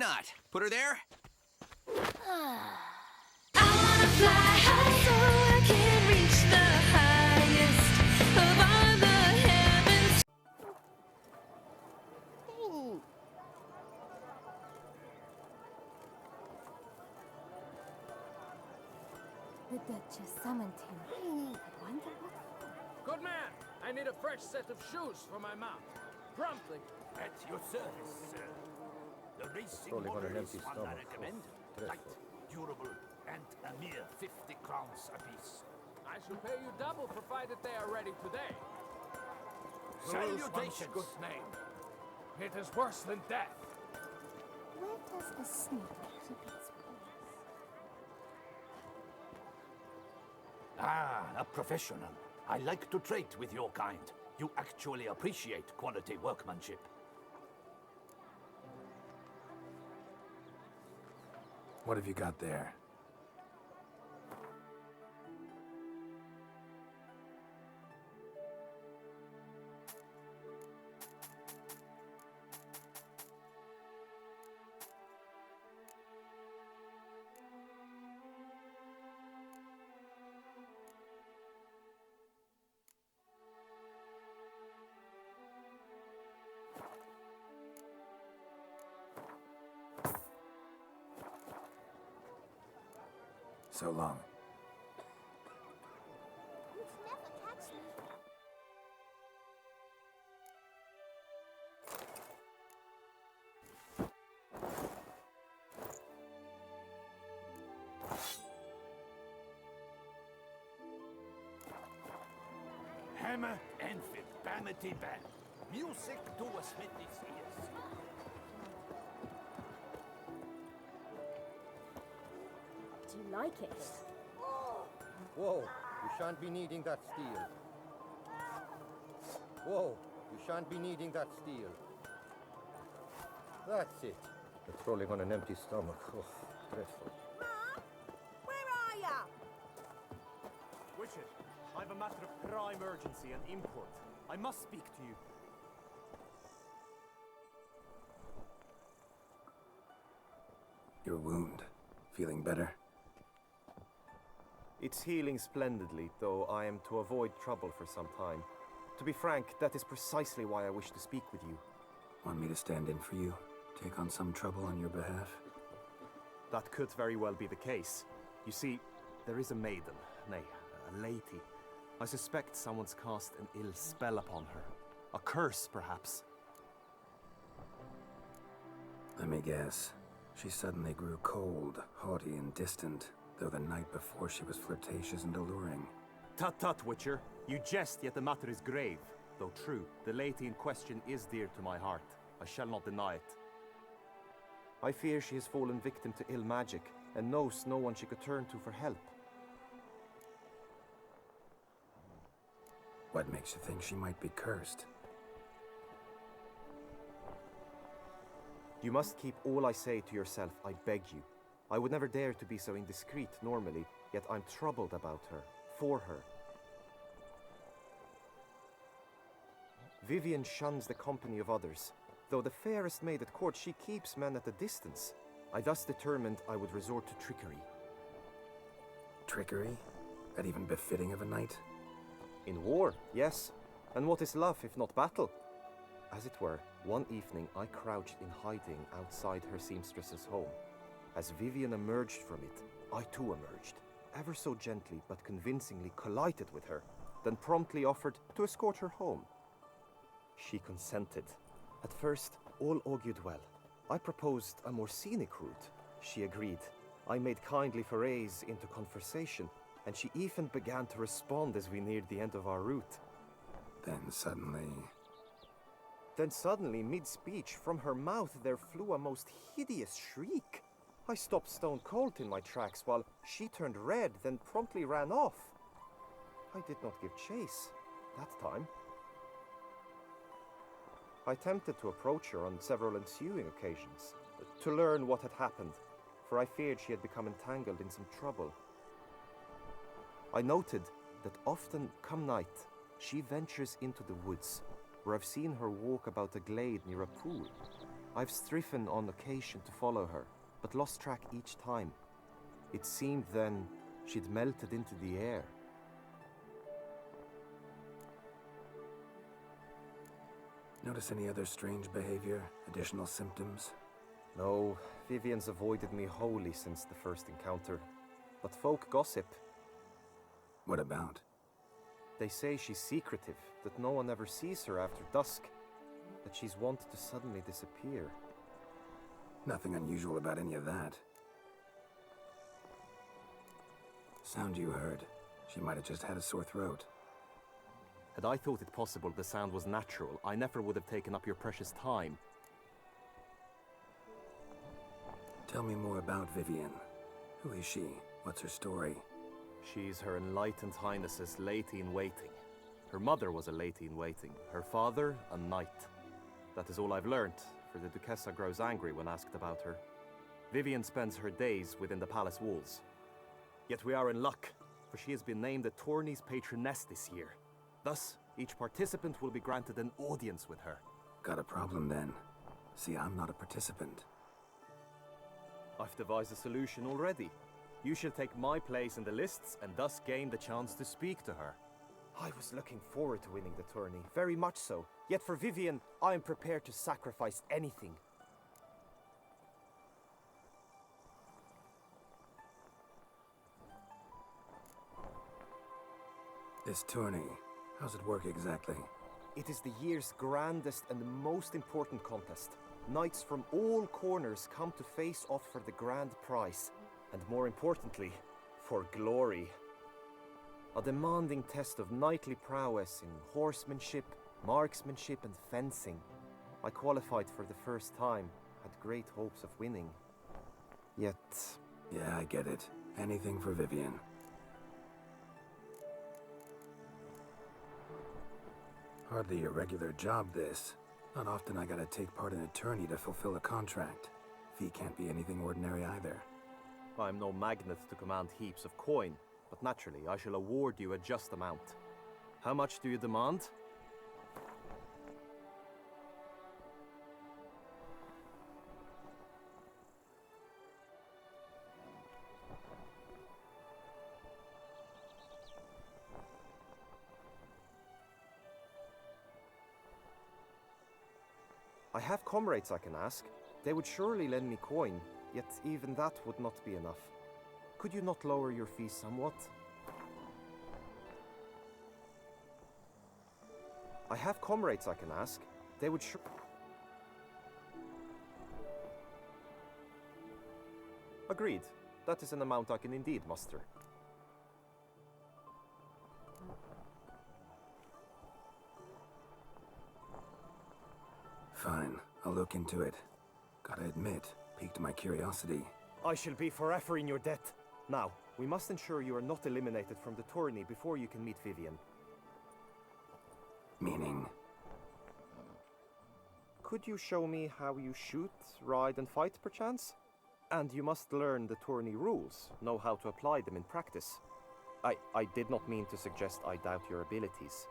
not? Put her there? I wanna fly high so I can reach the highest of all the heavens. The Duchess summoned him. I wonder what for. Good man! I need a fresh set of shoes for my mount. Promptly. At your service, sir. The racing Probably got an model is empty one I stomach. recommend. Oh, Light, durable, and a mere 50 crowns apiece. I shall pay you double provided they are ready today. Salutations! Good name. It is worse than death. Where does a snake keep its paws? Ah, a professional. I like to trade with your kind. You actually appreciate quality workmanship. What have you got there? So long. You'd never catch me. Hammer and fit, bamity bam. Music to a smithy's ears. Do you like it? Whoa, you shan't be needing that steel. Whoa, you shan't be needing that steel. That's it. It's rolling on an empty stomach. Oh, dreadful. Mom, where are ya? Witcher, I have a matter of prime urgency and import. I must speak to you. Your wound. Feeling better? It's healing splendidly, though I am to avoid trouble for some time. To be frank, that is precisely why I wish to speak with you. Want me to stand in for you? Take on some trouble on your behalf? That could very well be the case. You see, there is a maiden, nay, a lady. I suspect someone's cast an ill spell upon her. A curse, perhaps. Let me guess. She suddenly grew cold, haughty and distant, though the night before she was flirtatious and alluring. Tut tut, Witcher. You jest, yet the matter is grave. Though true, the lady in question is dear to my heart. I shall not deny it. I fear she has fallen victim to ill magic, and knows no one she could turn to for help. What makes you think she might be cursed? You must keep all I say to yourself, I beg you. I would never dare to be so indiscreet normally, yet I'm troubled about her, for her. Vivian shuns the company of others. Though the fairest maid at court, she keeps men at a distance. I thus determined I would resort to trickery. Trickery? That even befitting of a knight? In war, yes. And what is love if not battle? As it were, one evening I crouched in hiding outside her seamstress's home. As Vivian emerged from it, I too emerged, ever so gently but convincingly collided with her, then promptly offered to escort her home. She consented. At first, all augured well. I proposed a more scenic route. She agreed. I made kindly forays into conversation, and she even began to respond as we neared the end of our route. Then suddenly, mid-speech, from her mouth there flew a most hideous shriek. I stopped stone cold in my tracks while she turned red, then promptly ran off. I did not give chase that time. I attempted to approach her on several ensuing occasions, to learn what had happened, for I feared she had become entangled in some trouble. I noted that often, come night, she ventures into the woods, where I've seen her walk about a glade near a pool. I've striven on occasion to follow her, but lost track each time. It seemed then she'd melted into the air. Notice any other strange behavior? Additional symptoms? No, Vivian's avoided me wholly since the first encounter. But folk gossip. What about? They say she's secretive, that no one ever sees her after dusk, that she's wont to suddenly disappear. Nothing unusual about any of that. Sound you heard. She might have just had a sore throat. Had I thought it possible the sound was natural, I never would have taken up your precious time. Tell me more about Vivian. Who is she? What's her story? She's Her Enlightened Highness's lady-in-waiting. Her mother was a lady-in-waiting, her father a knight. That is all I've learnt, for the Duchessa grows angry when asked about her. Vivian spends her days within the palace walls. Yet we are in luck, for she has been named the tourney's patroness this year. Thus, each participant will be granted an audience with her. Got a problem then. See, I'm not a participant. I've devised a solution already. You shall take my place in the lists and thus gain the chance to speak to her. I was looking forward to winning the tourney, very much so. Yet for Vivian, I am prepared to sacrifice anything. This tourney, how's it work exactly? It is the year's grandest and most important contest. Knights from all corners come to face off for the grand prize. And more importantly, for glory. A demanding test of knightly prowess in horsemanship, marksmanship and fencing. I qualified for the first time, had great hopes of winning. Yet... Yeah, I get it. Anything for Vivian. Hardly a regular job, this. Not often I gotta take part in a tourney to fulfill a contract. Fee can't be anything ordinary either. I'm no magnet to command heaps of coin, but naturally I shall award you a just amount. How much do you demand? I have comrades I can ask. They would surely lend me coin, yet even that would not be enough. Could you not lower your fees somewhat? I have comrades I can ask. They would Agreed. That is an amount I can indeed muster. Fine, I'll look into it. Gotta admit, piqued my curiosity. I shall be forever in your debt. Now, we must ensure you are not eliminated from the tourney before you can meet Vivian. Meaning? Could you show me how you shoot, ride and fight, perchance? And you must learn the tourney rules, know how to apply them in practice. I did not mean to suggest I doubt your abilities.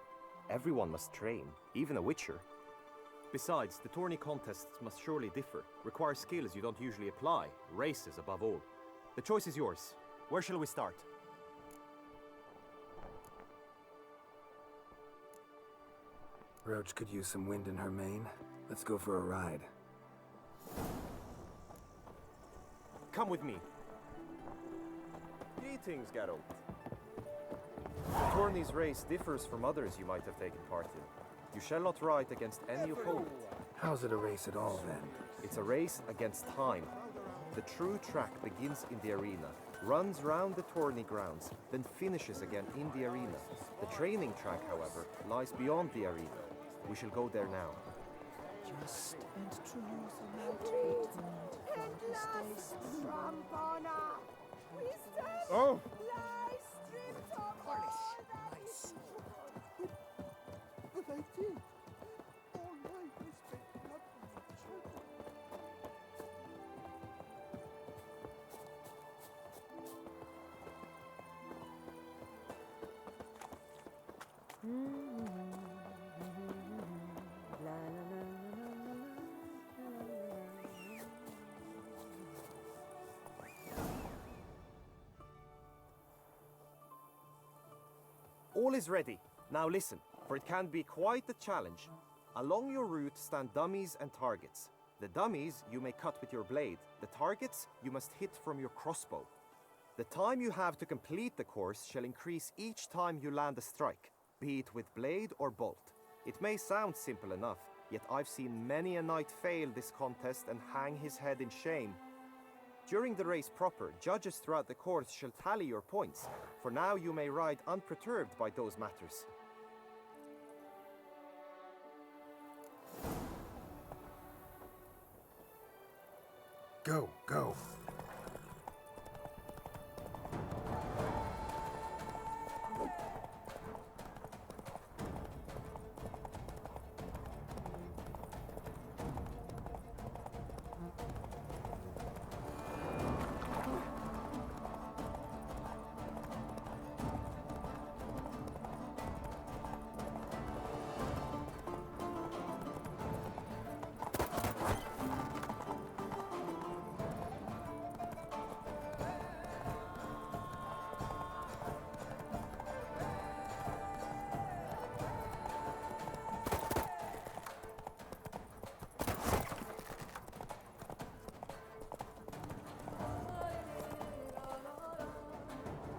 Everyone must train, even a witcher. Besides, the tourney contests must surely differ, require skills you don't usually apply, races above all. The choice is yours. Where shall we start? Roach could use some wind in her mane. Let's go for a ride. Come with me. Greetings, Geralt. The tourney's race differs from others you might have taken part in. You shall not ride against any opponent. How's it a race at all, then? It's a race against time. The true track begins in the arena, runs round the tourney grounds, then finishes again in the arena. The training track, however, lies beyond the arena. We shall go there now. Just and true without treatment for his days. Oh! But I did. All life I spent nothing but children. La la la la la la la la. All is ready. Now listen, for it can be quite a challenge. Along your route stand dummies and targets. The dummies you may cut with your blade. The targets you must hit from your crossbow. The time you have to complete the course shall increase each time you land a strike, be it with blade or bolt. It may sound simple enough, yet I've seen many a knight fail this contest and hang his head in shame. During the race proper, judges throughout the course shall tally your points, for now you may ride unperturbed by those matters. Go, go.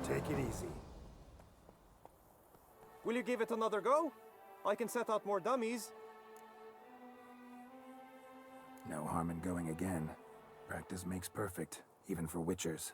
Take it easy. Will you give it another go? I can set out more dummies. No harm in going again. Practice makes perfect, even for witchers.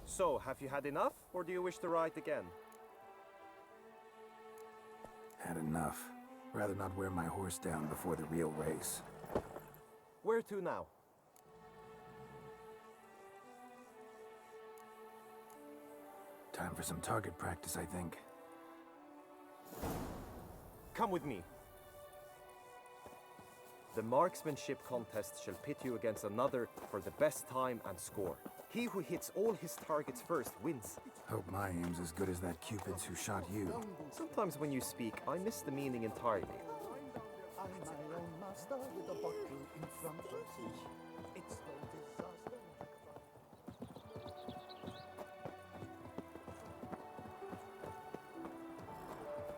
So, have you had enough, or do you wish to ride again? Had enough. Rather not wear my horse down before the real race. Where to now? Time for some target practice, I think. Come with me. The marksmanship contest shall pit you against another for the best time and score. He who hits all his targets first wins. Hope my aim's as good as that Cupid's who shot you. Sometimes when you speak, I miss the meaning entirely. I'm my own master with a bottle in front of me. It's no disaster.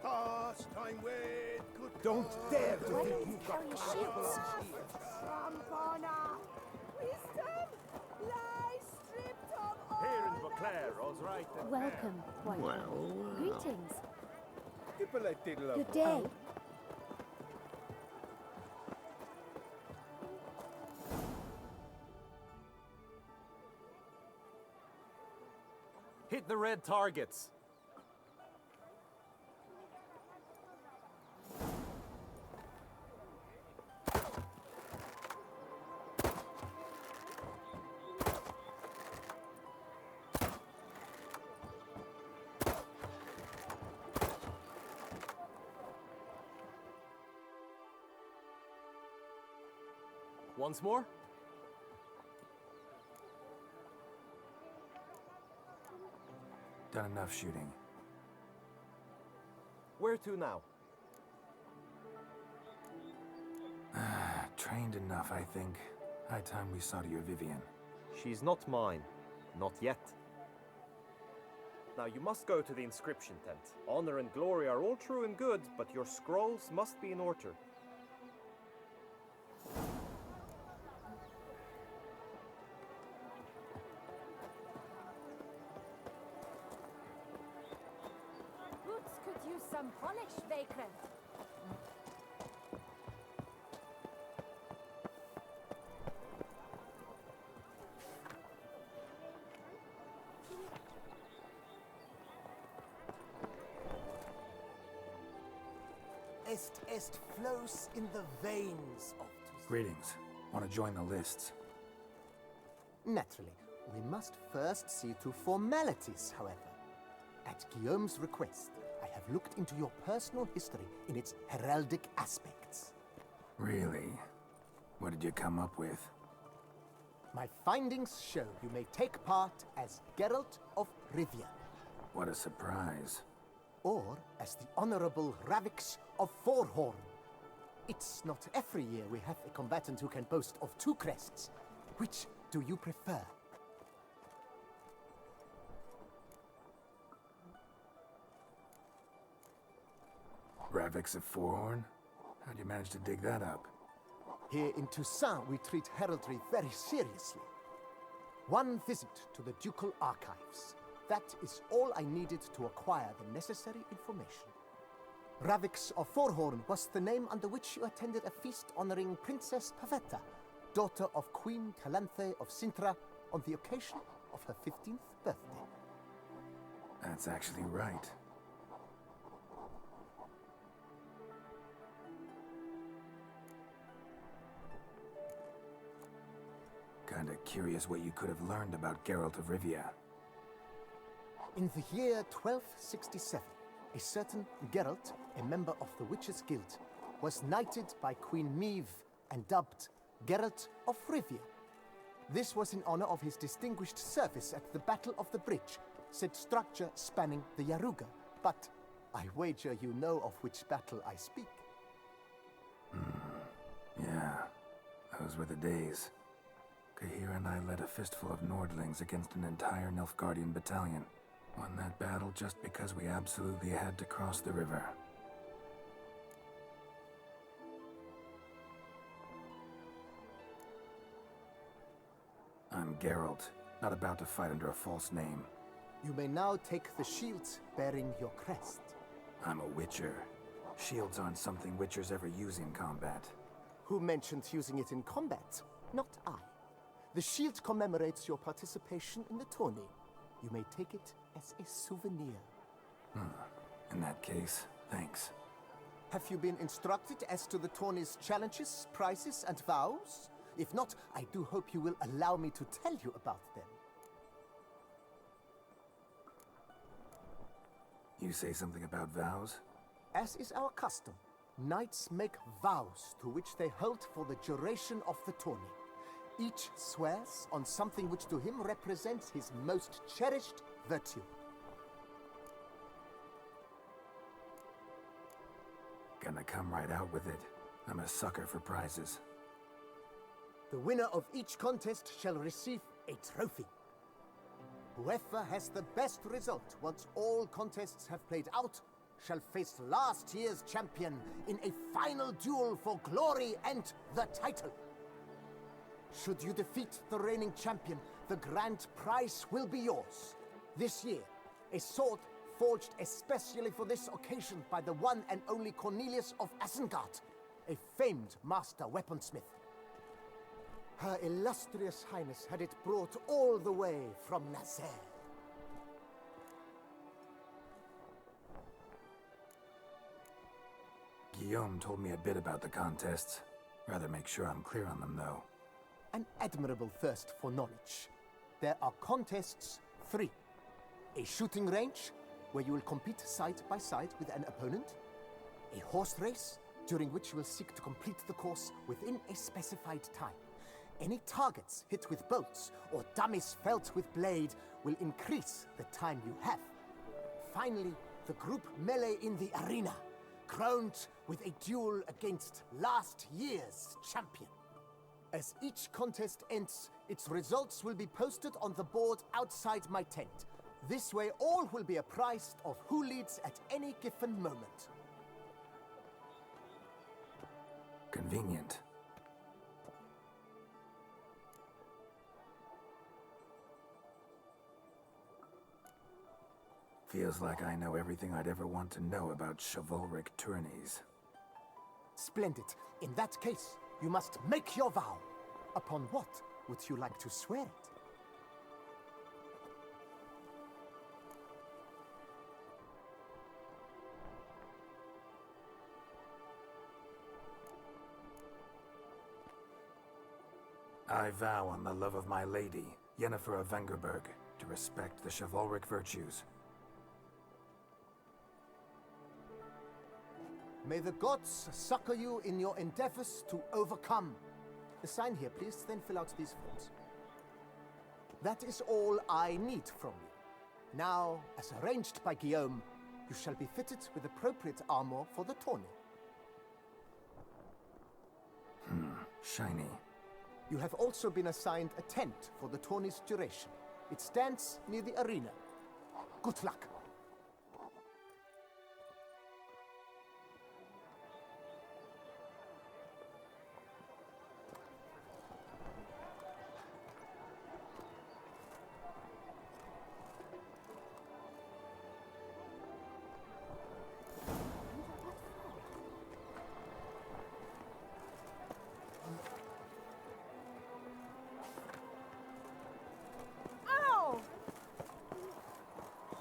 Pastime with good. Don't dare to Why think don't you you got carry power shields? here. Rampana! Wisdom! Lie stripped of all Here in Beauclair, all's right. and Welcome, Warble. Greetings. Good day. Hit the red targets. Once more. Done enough shooting. Where to now? Trained enough, I think. High time we saw to your Vivian. She's not mine. Not yet. Now you must go to the inscription tent. Honor and glory are all true and good, but your scrolls must be in order. Boots could use some polish, vagrant. est flows in the veins of Greetings. Want to join the lists? Naturally, we must first see to formalities, however. At Guillaume's request, I have looked into your personal history in its heraldic aspects. Really? What did you come up with? My findings show you may take part as Geralt of Rivia, What a surprise. or as the Honorable Ravix of Forhorn. It's not every year we have a combatant who can boast of 2 crests. Which do you prefer? Ravix of Forhorn? How'd you manage to dig that up? Here in Toussaint, we treat heraldry very seriously. One visit to the Ducal Archives. That is all I needed to acquire the necessary information. Ravix of Forhorn was the name under which you attended a feast honoring Princess Pavetta, daughter of Queen Calanthe of Sintra, on the occasion of her 15th birthday. That's actually right. Kinda curious what you could have learned about Geralt of Rivia. In the year 1267, a certain Geralt, a member of the Witches' Guild, was knighted by Queen Meve and dubbed Geralt of Rivia. This was in honor of his distinguished service at the Battle of the Bridge, said structure spanning the Yaruga. But I wager you know of which battle I speak. Yeah, those were the days. Kahir and I led a fistful of Nordlings against an entire Nilfgaardian battalion. Won that battle just because we absolutely had to cross the river. I'm Geralt, not about to fight under a false name. You may now take the shield bearing your crest. I'm a Witcher. Shields aren't something Witchers ever use in combat. Who mentioned using it in combat? Not I. The shield commemorates your participation in the tourney. You may take it as a souvenir. In that case, thanks. Have you been instructed as to the tourney's challenges, prizes, and vows? If not, I do hope you will allow me to tell you about them. You say something about vows? As is our custom, knights make vows to which they hold for the duration of the tourney. Each swears on something which to him represents his most cherished virtue. Gonna come right out with it. I'm a sucker for prizes. The winner of each contest shall receive a trophy. Whoever has the best result once all contests have played out shall face last year's champion in a final duel for glory and the title. Should you defeat the reigning champion, the grand prize will be yours. This year, a sword forged especially for this occasion by the one and only Cornelius of Isengard, a famed master weaponsmith. Her illustrious highness had it brought all the way from Nazaire. Guillaume told me a bit about the contests. Rather make sure I'm clear on them, though. An admirable thirst for knowledge. There are contests 3. A shooting range, where you will compete side by side with an opponent. A horse race, during which you will seek to complete the course within a specified time. Any targets hit with bolts or dummies felt with blade will increase the time you have. Finally, the group melee in the arena, crowned with a duel against last year's champion. As each contest ends, its results will be posted on the board outside my tent. This way all will be apprised of who leads at any given moment. Convenient. Feels like I know everything I'd ever want to know about chivalric tourneys. Splendid. In that case, you must make your vow. Upon what would you like to swear it? I vow on the love of my lady, Yennefer of Vengerberg, to respect the chivalric virtues. May the gods succor you in your endeavors to overcome. Sign here, please, then fill out these forms. That is all I need from you. Now, as arranged by Guillaume, you shall be fitted with appropriate armor for the tourney. Shiny. You have also been assigned a tent for the tourney's duration. It stands near the arena. Good luck.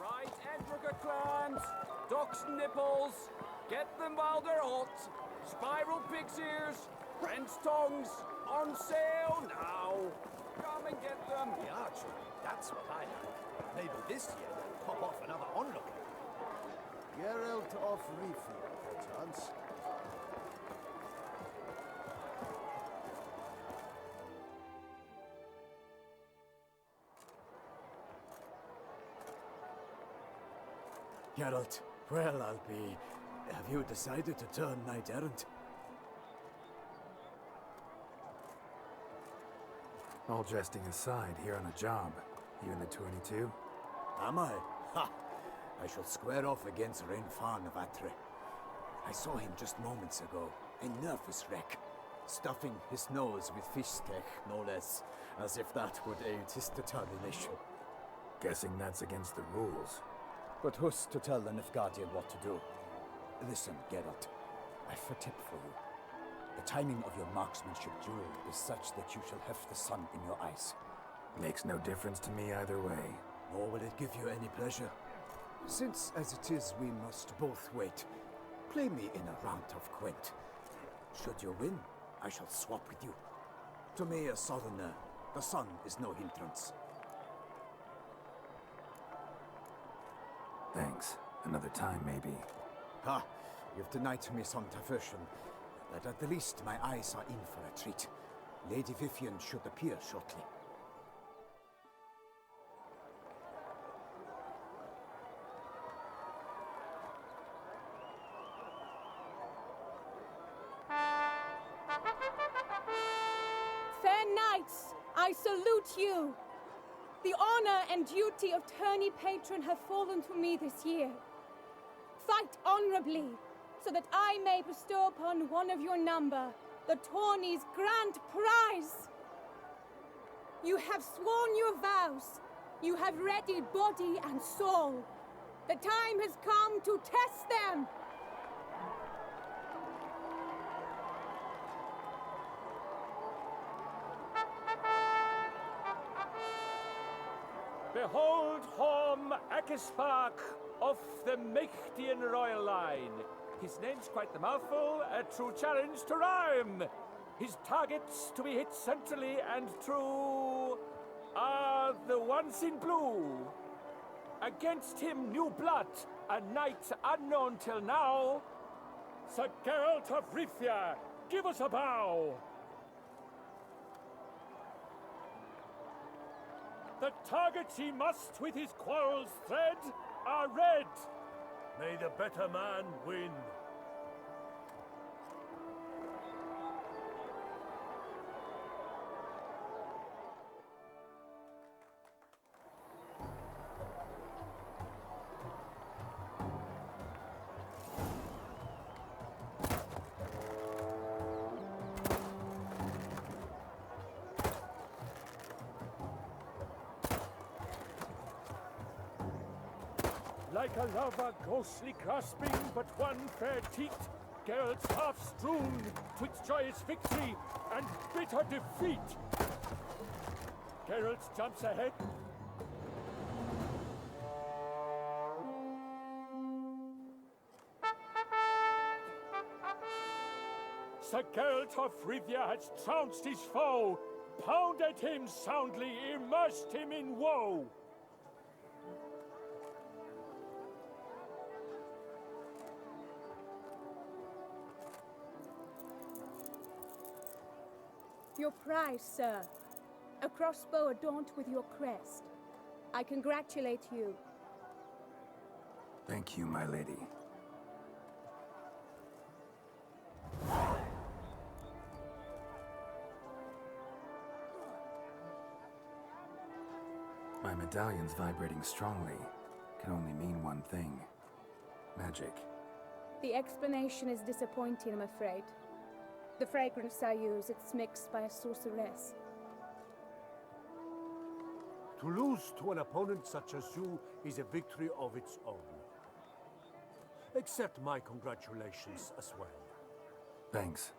Right, Edrica clams, duck's nipples, get them while they're hot. Spiral pig's ears, French tongues, on sale now. Come and get them. The archery, that's what I like. Maybe this year they'll pop off another onlooker. Geralt of Rivia, perchance. Geralt, well, I'll be... Have you decided to turn knight-errant? All jesting aside, here on the job. You in the 22? Am I? Ha! I shall square off against Rainfan of Atre. I saw him just moments ago. A nervous wreck. Stuffing his nose with fish steak, no less. As if that would aid his determination. Guessing that's against the rules. But who's to tell the Nilfgaardian what to do? Listen, Geralt. I've a tip for you. The timing of your marksmanship duel is such that you shall have the sun in your eyes. Makes no difference to me either way. Nor will it give you any pleasure. Since, as it is, we must both wait, play me in a round of Gwent. Should you win, I shall swap with you. To me, a southerner, the sun is no hindrance. Thanks. Another time, maybe. Ha! You've denied me some diversion, but at the least my eyes are in for a treat. Lady Vivian should appear shortly. Fair knights, I salute you. The honor and duty of tourney patron have fallen to me this year. Fight honorably, so that I may bestow upon one of your number the tourney's grand prize. You have sworn your vows. You have readied body and soul. The time has come to test them. Behold Horm Akispark of the Mechtian royal line. His name's quite the mouthful, a true challenge to rhyme. His targets to be hit centrally and true are the ones in blue. Against him new blood, a knight unknown till now. Sir Geralt of Rivia, give us a bow. The targets he must with his quarrels thread are red. May the better man win. Like a lover ghostly grasping but one fair teat, Geralt's half strewn twixt joyous victory and bitter defeat. Geralt jumps ahead. Sir Geralt of Rivia has trounced his foe. pounded him soundly, immersed him in woe. Your prize, sir. A crossbow adorned with your crest. I congratulate you. Thank you, my lady. My medallion's vibrating strongly. Can only mean one thing. Magic. The explanation is disappointing, I'm afraid. The fragrance I use, it's mixed by a sorceress. To lose to an opponent such as you is a victory of its own. Accept my congratulations as well. Thanks.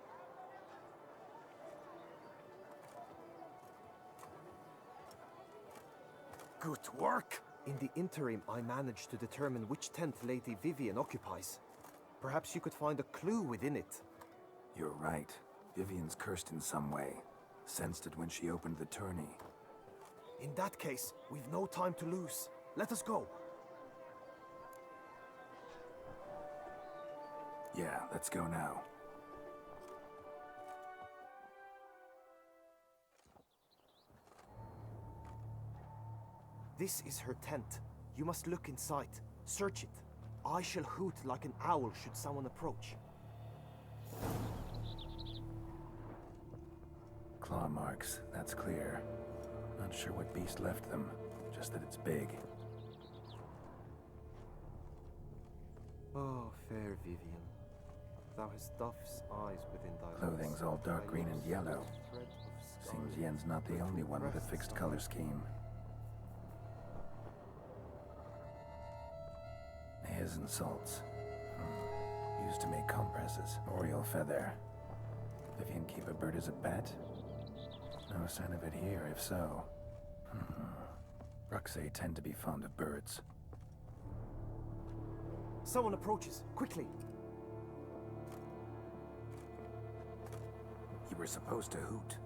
Good work! In the interim, I managed to determine which tent Lady Vivian occupies. Perhaps you could find a clue within it. You're right. Vivian's cursed in some way. Sensed it when she opened the tourney. In that case, we've no time to lose. Let us go. Yeah, let's go now. This is her tent. You must look inside. Search it. I shall hoot like an owl should someone approach. Claw marks, that's clear. Not sure what beast left them, just that it's big. Oh, fair Vivian. Thou hast dove's eyes within thy Clothing's all dark green and yellow. Seems Yen's not the only one with a fixed color scheme. His and salts. Used to make compresses. Oriole feather. Vivian keep a bird as a pet? No sign of it here, if so. Ruxay tend to be fond of birds. Someone approaches. Quickly! You were supposed to hoot.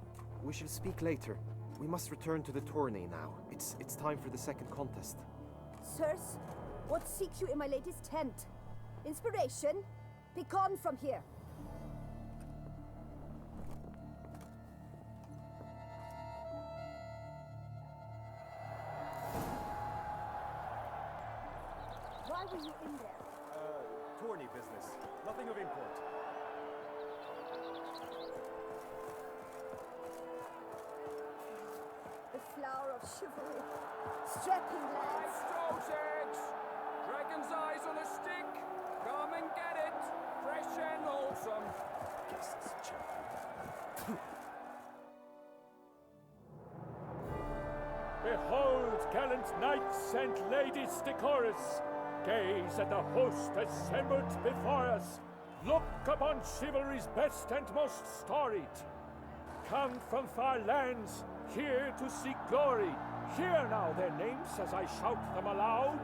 We shall speak later. We must return to the tourney now. It's time for the second contest. Sirs, what seek you in my lady's tent? Inspiration? Be gone from here. Why were you in there? Tourney business. Nothing of import. The flower of chivalry. Strapping lads. Trosex! Dragon's eyes on a stick! Come and get it! Fresh and wholesome! Guess it's champion. Behold, gallant knights and ladies decorous! Gaze at the host assembled before us! Look upon chivalry's best and most storied! Come from far lands, here to seek glory! Hear now their names as I shout them aloud!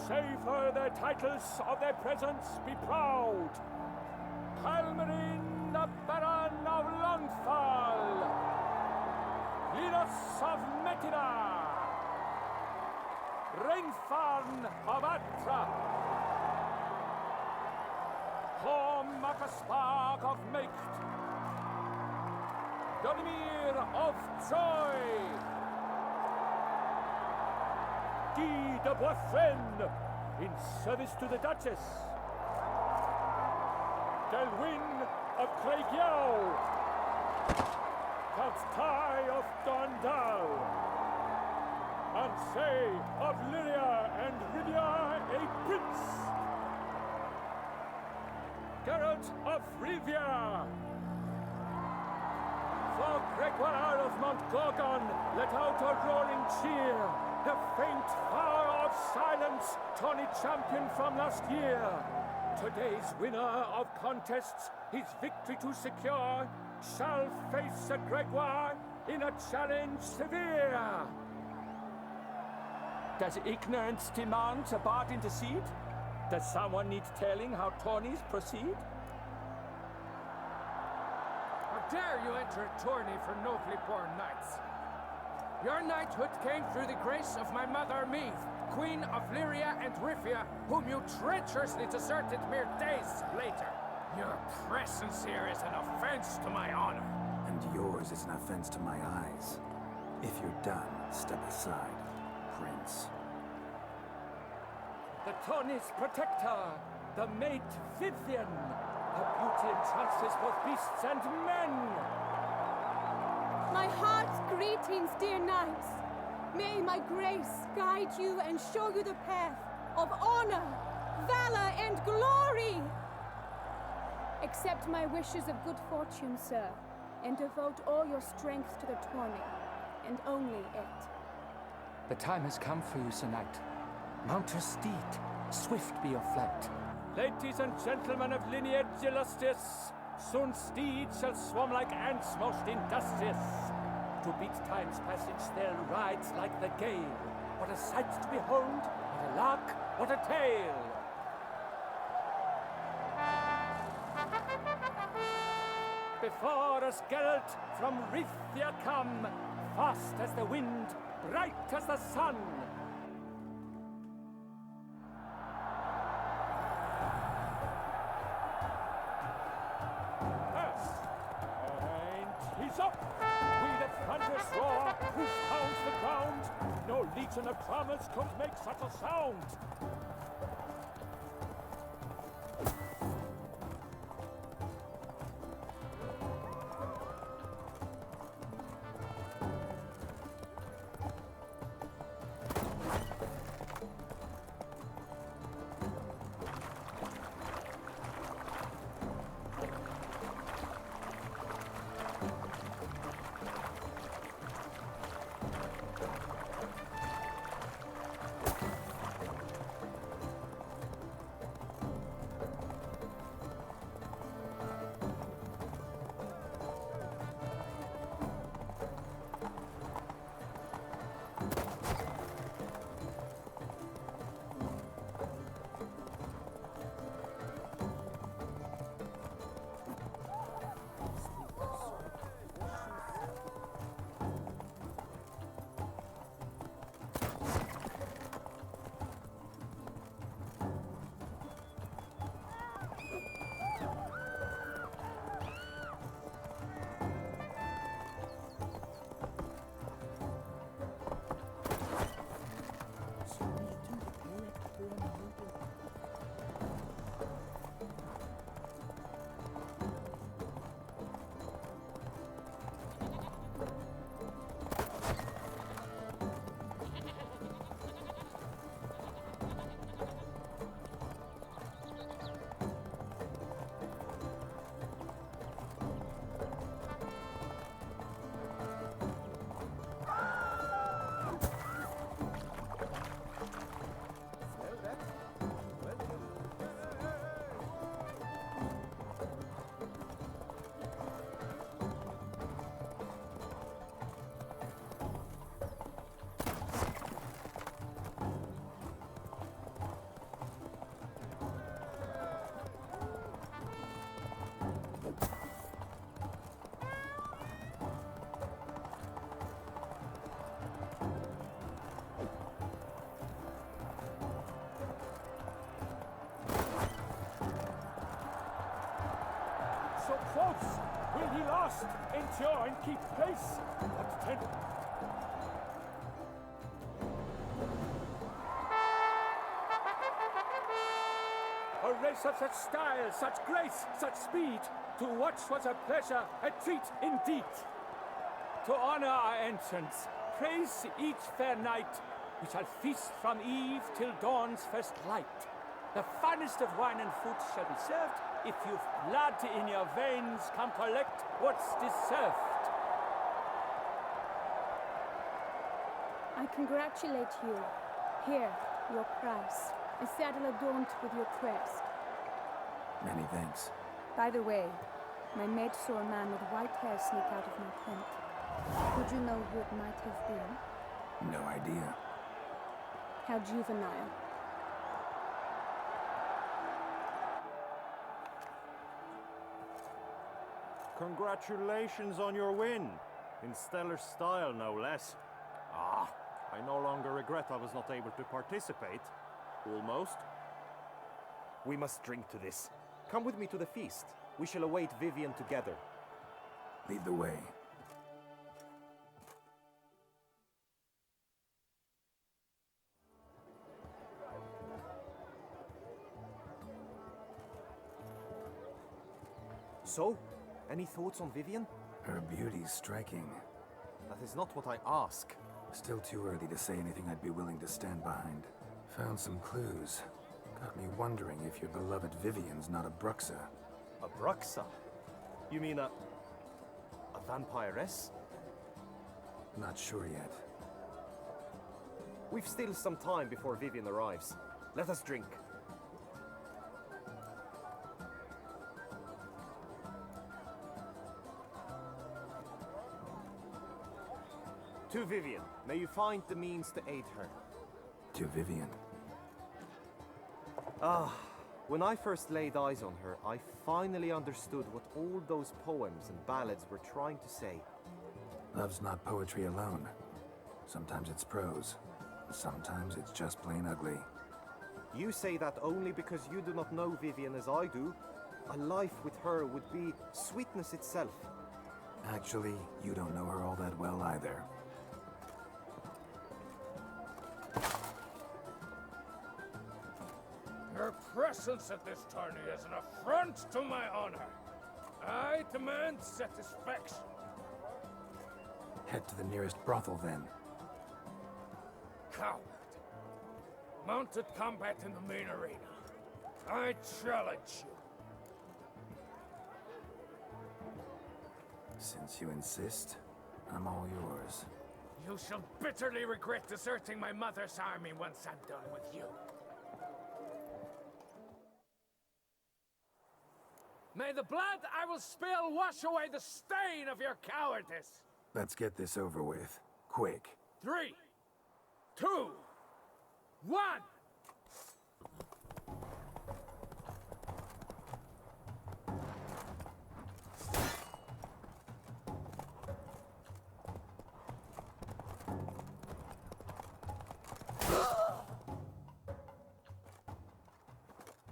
Savor their titles, of their presence be proud! Halmarin, the Baron of Longfall! Linus of Metina! Rainfarn of Atra! Hom Akaspark of Mecht! Donimir of Troy! Guy de Boisfren, in service to the Duchess! Delwyn of Craigyow! Count Ty of Dondal! Ansay of Lyria and Rivia a prince! Geralt of Rivia! For Gregoire of Montgorgon, let out a roaring cheer! The faint fire of silence, tourney champion from last year! Today's winner of contests, his victory to secure, shall face a Gregoire in a challenge severe! Does ignorance demand a bard intercede? Does someone need telling how tourneys proceed? dare you enter a tourney for nobly born knights? Your knighthood came through the grace of my mother Meath, Queen of Lyria and Rifia, whom you treacherously deserted mere days later. Your presence here is an offense to my honor. And yours is an offense to my eyes. If you're done, step aside, Prince. The tourney's protector, the mate Vivian. Her beauty entrances both beasts and men. My heart's greetings, dear knights. May my grace guide you and show you the path of honor, valor, and glory. Accept my wishes of good fortune, sir, and devote all your strength to the tourney, and only it. The time has come for you, Sir Knight. Mount your steed. Swift be your flight. Ladies and gentlemen of lineage illustrious, soon steeds shall swarm like ants most industrious. To beat time's passage they'll ride like the gale. What a sight to behold, what a lark, what a tale! Before us Geralt from Rithia come, fast as the wind, bright as the sun. He's up! With a thunderous roar, who pounds the ground? No legion of drummers could make such a sound! So close! Will he last, endure, and keep pace? What ten... A race of such style, such grace, such speed, to watch was a pleasure, a treat indeed. To honor our entrance, praise each fair knight, we shall feast from eve till dawn's first light. The finest of wine and food shall be served. If you've blood in your veins, come collect what's deserved. I congratulate you. Here, your prize. A saddle adorned with your crest. Many thanks. By the way, my maid saw a man with white hair sneak out of my tent. Would you know who it might have been? No idea. How juvenile. Congratulations on your win. In stellar style, no less. Ah, I no longer regret I was not able to participate. Almost. We must drink to this. Come with me to the feast. We shall await Vivian together. Lead the way. So, any thoughts on Vivian? Her beauty's striking. That is not what I ask. Still too early to say anything I'd be willing to stand behind. Found some clues. Got me wondering if your beloved Vivian's not a Bruxa. A Bruxa? You mean a vampiress? Not sure yet. We've still some time before Vivian arrives. Let us drink. To Vivian, may you find the means to aid her. To Vivian. Ah, when I first laid eyes on her, I finally understood what all those poems and ballads were trying to say. Love's not poetry alone. Sometimes it's prose. Sometimes it's just plain ugly. You say that only because you do not know Vivian as I do. A life with her would be sweetness itself. Actually, you don't know her all that well either. Your presence at this tourney is an affront to my honor. I demand satisfaction. Head to the nearest brothel, then. Coward. Mounted combat in the main arena. I challenge you. Since you insist, I'm all yours. You shall bitterly regret deserting my mother's army once I'm done with you. May the blood I will spill wash away the stain of your cowardice. Let's get this over with. Quick. 3, 2, 1.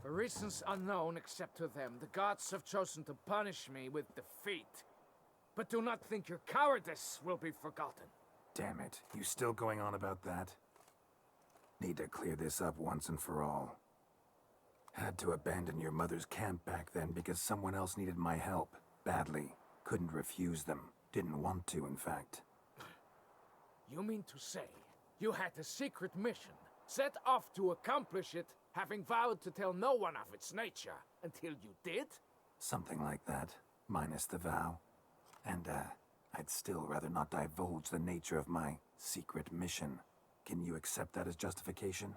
For reasons unknown except to them, the gods have chosen to punish me with defeat. But do not think your cowardice will be forgotten. Damn it. You still going on about that? Need to clear this up once and for all. Had to abandon your mother's camp back then because someone else needed my help. Badly. Couldn't refuse them. Didn't want to, in fact. You mean to say you had a secret mission, set off to accomplish it, having vowed to tell no one of its nature, until you did? Something like that. Minus the vow. And, I'd still rather not divulge the nature of my secret mission. Can you accept that as justification?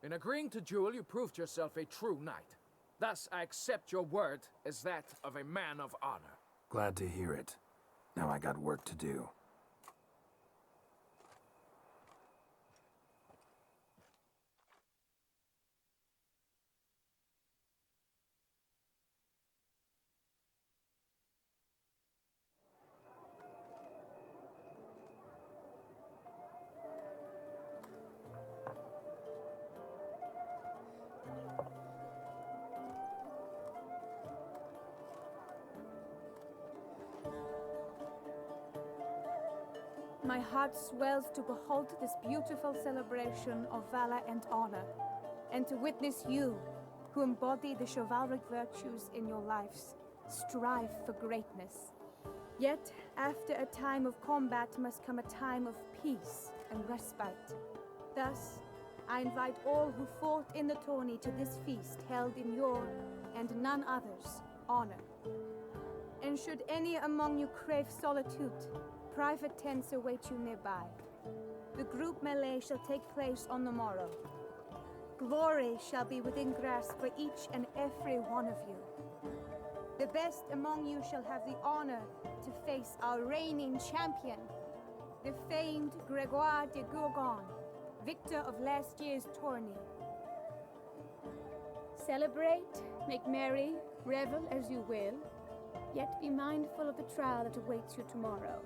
In agreeing to duel, you proved yourself a true knight. Thus, I accept your word as that of a man of honor. Glad to hear it. Now I got work to do. My heart swells to behold this beautiful celebration of valor and honor, and to witness you, who embody the chivalric virtues in your lives, strive for greatness. Yet, after a time of combat must come a time of peace and respite. Thus, I invite all who fought in the tourney to this feast held in your, and none other's, honor. And should any among you crave solitude, private tents await you nearby. The group melee shall take place on the morrow. Glory shall be within grasp for each and every one of you. The best among you shall have the honor to face our reigning champion, the famed Gregoire de Gourgon, victor of last year's tourney. Celebrate, make merry, revel as you will, Yet be mindful of the trial that awaits you tomorrow.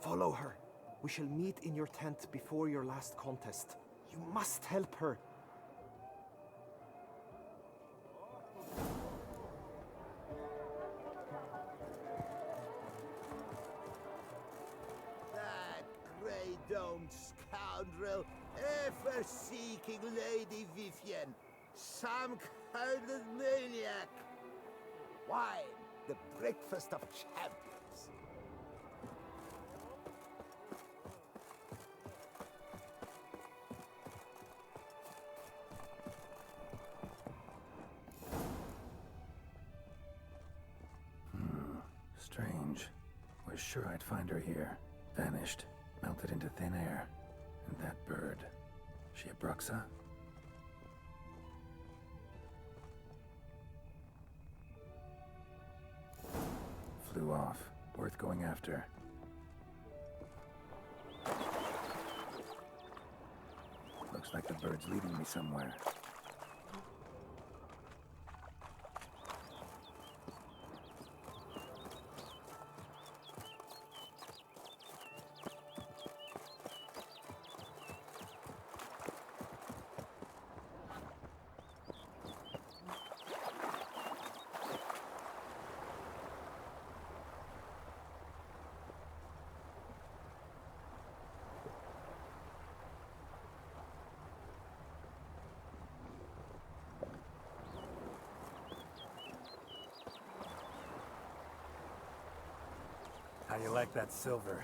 Follow her. We shall meet in your tent before your last contest. You must help her. That grey-domed scoundrel, ever seeking Lady Vivian. Some kind of maniac. Wine, the breakfast of champions. Strange. Was sure I'd find her here. Vanished. Melted into thin air. And that bird. She a Bruxa? Flew off. Worth going after. Looks like the bird's leading me somewhere. How you like that silver?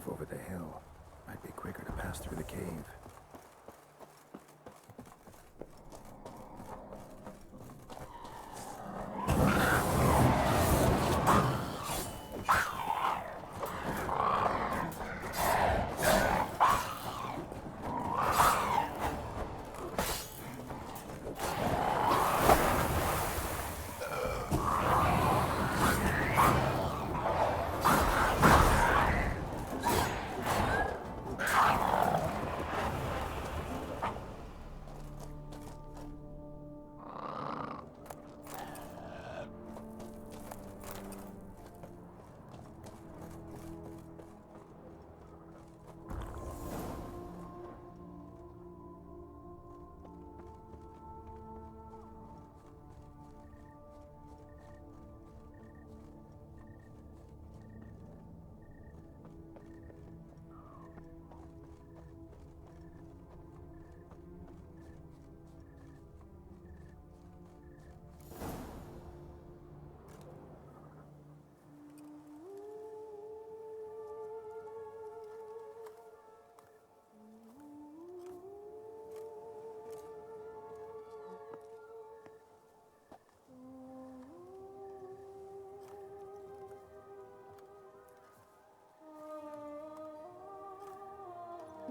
off over the hill. Might be quicker to pass through the cave.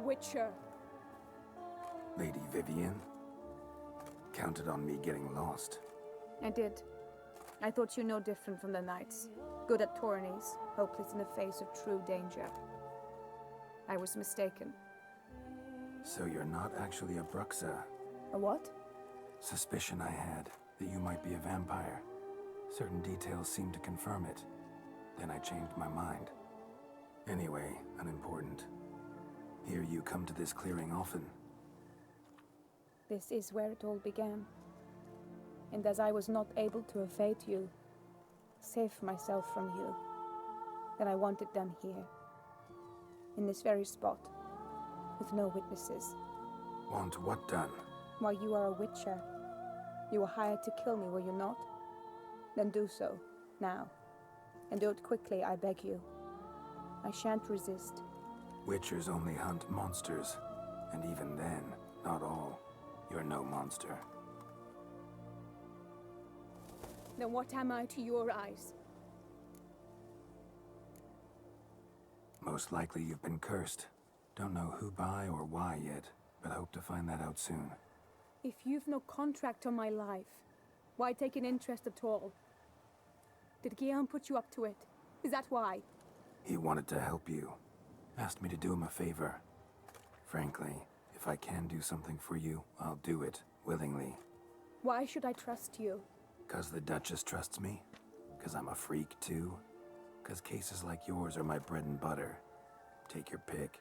Witcher. Lady Vivian? Counted on me getting lost. I did. I thought you no different from the knights. Good at tourneys, hopeless in the face of true danger. I was mistaken. So you're not actually a Bruxa? A what? Suspicion I had, that you might be a vampire. Certain details seemed to confirm it. Then I changed my mind. Anyway, unimportant. Here you come to this clearing often. This is where it all began. And as I was not able to evade you, save myself from you, then I want it done here. In this very spot, with no witnesses. Want what done? Why, you are a witcher. You were hired to kill me, were you not? Then do so, now. And do it quickly, I beg you. I shan't resist. Witchers only hunt monsters. And even then, not all. You're no monster. Then what am I to your eyes? Most likely you've been cursed. Don't know who by or why yet, but hope to find that out soon. If you've no contract on my life, why take an interest at all? Did Guillaume put you up to it? Is that why? He wanted to help you. Asked me to do him a favor. Frankly, if I can do something for you, I'll do it, willingly. Why should I trust you? 'Cause the Duchess trusts me? 'Cause I'm a freak, too? 'Cause cases like yours are my bread and butter. Take your pick.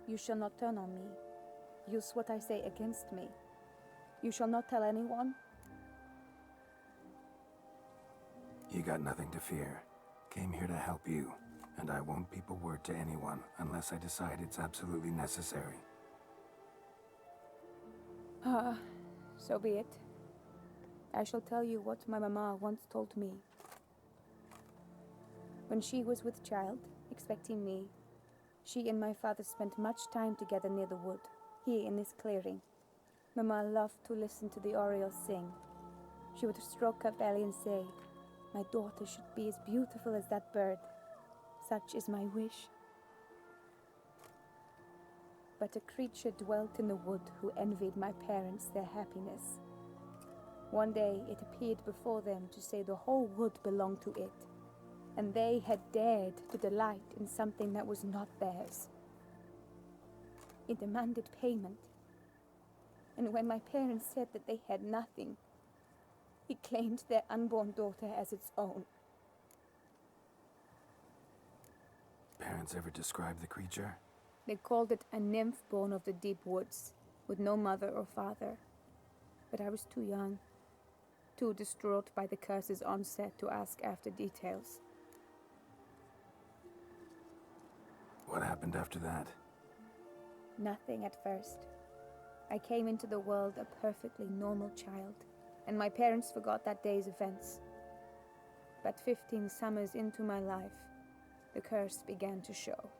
You shall not turn on me. Use what I say against me. You shall not tell anyone? You got nothing to fear. Came here to help you, and I won't peep a word to anyone unless I decide it's absolutely necessary. So be it. I shall tell you what my mama once told me. When she was with child, expecting me, she and my father spent much time together near the wood, here in this clearing. Mama loved to listen to the orioles sing. She would stroke her belly and say, "My daughter should be as beautiful as that bird. Such is my wish." But a creature dwelt in the wood who envied my parents their happiness. One day it appeared before them to say the whole wood belonged to it, and they had dared to delight in something that was not theirs. It demanded payment, and when my parents said that they had nothing, it claimed their unborn daughter as its own. Parents ever describe the creature? They called it a nymph born of the deep woods, with no mother or father. But I was too young, too distraught by the curse's onset to ask after details. What happened after that? Nothing at first. I came into the world a perfectly normal child, and my parents forgot that day's events. But 15 summers into my life, the curse began to show.